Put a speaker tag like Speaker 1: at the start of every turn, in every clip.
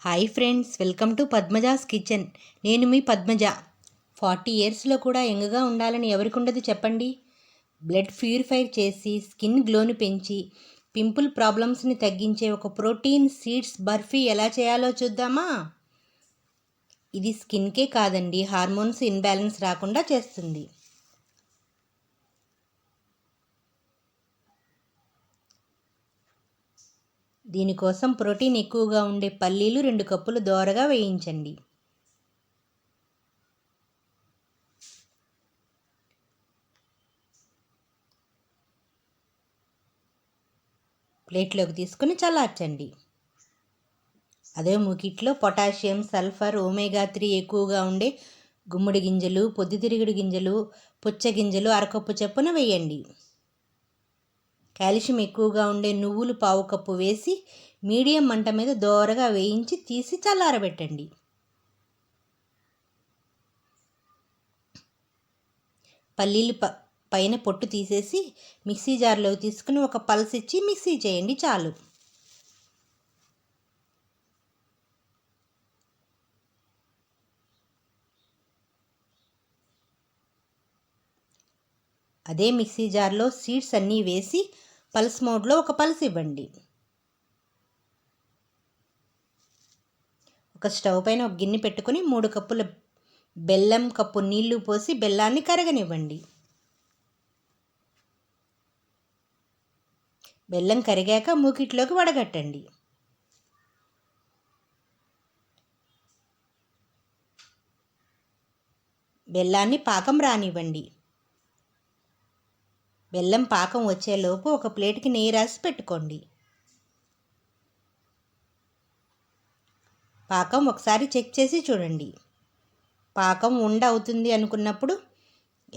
Speaker 1: Hi friends, welcome to Padmaja's kitchen. నేను మీ పద్మజ. 40 ఇయర్స్లో కూడా యంగ్గా ఉండాలని ఎవరికి ఉండదు చెప్పండి. బ్లడ్ ప్యూరిఫై చేసి స్కిన్ గ్లోని పెంచి పింపుల్ ప్రాబ్లమ్స్ని తగ్గించే ఒక ప్రోటీన్ సీడ్స్ బర్ఫీ ఎలా చేయాలో చూద్దామా? ఇది స్కిన్కే కాదండి, హార్మోన్స్ ఇన్బ్యాలెన్స్ రాకుండా చేస్తుంది. దీనికోసం ప్రోటీన్ ఎక్కువగా ఉండే పల్లీలు 2 కప్పులు దోరగా వేయించండి. ప్లేట్లోకి తీసుకుని చల్లార్చండి. అదే మూకిట్లో పొటాషియం, సల్ఫర్, ఒమేగా 3 ఎక్కువగా ఉండే గుమ్మడి గింజలు, పొద్దుతిరుగుడు గింజలు, పుచ్చగింజలు అరకప్పు చొప్పున వేయండి. కాల్షియం ఎక్కువగా ఉండే నువ్వులు 1/4 కప్పు వేసి మీడియం మంట మీద దోరగా వేయించి తీసి చల్లారబెట్టండి. పల్లీలు పైన పొట్టు తీసేసి మిక్సీ జార్లోకి తీసుకుని ఒక పల్స్ ఇచ్చి మిక్సీ చేయండి, చాలు. అదే మిక్సీ జార్లో సీడ్స్ అన్నీ వేసి పల్స్ మోడ్లో ఒక పల్స్ ఇవ్వండి. ఒక స్టవ్ పైన ఒక గిన్నె పెట్టుకుని 3 కప్పుల బెల్లం, కప్పు నీళ్లు పోసి బెల్లాన్ని కరగనివ్వండి. బెల్లం కరిగాక మూకిట్లోకి వడగట్టండి. బెల్లాన్ని పాకం రానివ్వండి. బెల్లం పాకం వచ్చేలోపు ఒక ప్లేట్కి నెయ్యి రాసి పెట్టుకోండి. పాకం ఒకసారి చెక్ చేసి చూడండి. పాకం ఉండ అవుతుంది అనుకున్నప్పుడు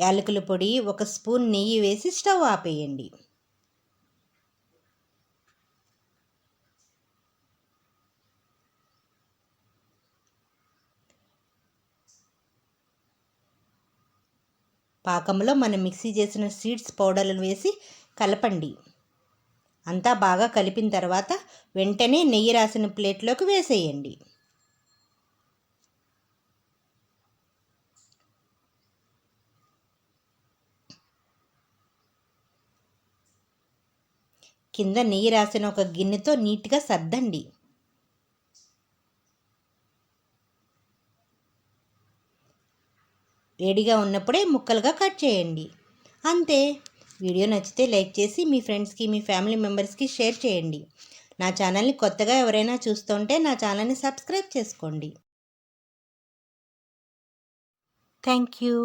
Speaker 1: యాలకుల పొడి, 1 స్పూన్ నెయ్యి వేసి స్టవ్ ఆపేయండి. పాకంలో మనం మిక్సీ చేసిన సీడ్స్ పౌడర్లను వేసి కలపండి. అంతా బాగా కలిపిన తర్వాత వెంటనే నెయ్యి రాసిన ప్లేట్లోకి వేసేయండి. కింద నెయ్యి రాసిన ఒక గిన్నెతో నీట్గా సర్దండి. వేడిగా ఉన్నప్పుడే ముక్కలుగా కట్ చేయండి. అంతే. వీడియో నచ్చితే లైక్ చేసి మీ ఫ్రెండ్స్కి, మీ ఫ్యామిలీ మెంబర్స్కి షేర్ చేయండి. నా ఛానల్ని కొత్తగా ఎవరైనా చూస్తుంటే నా ఛానల్ని సబ్స్క్రైబ్ చేసుకోండి. Thank you.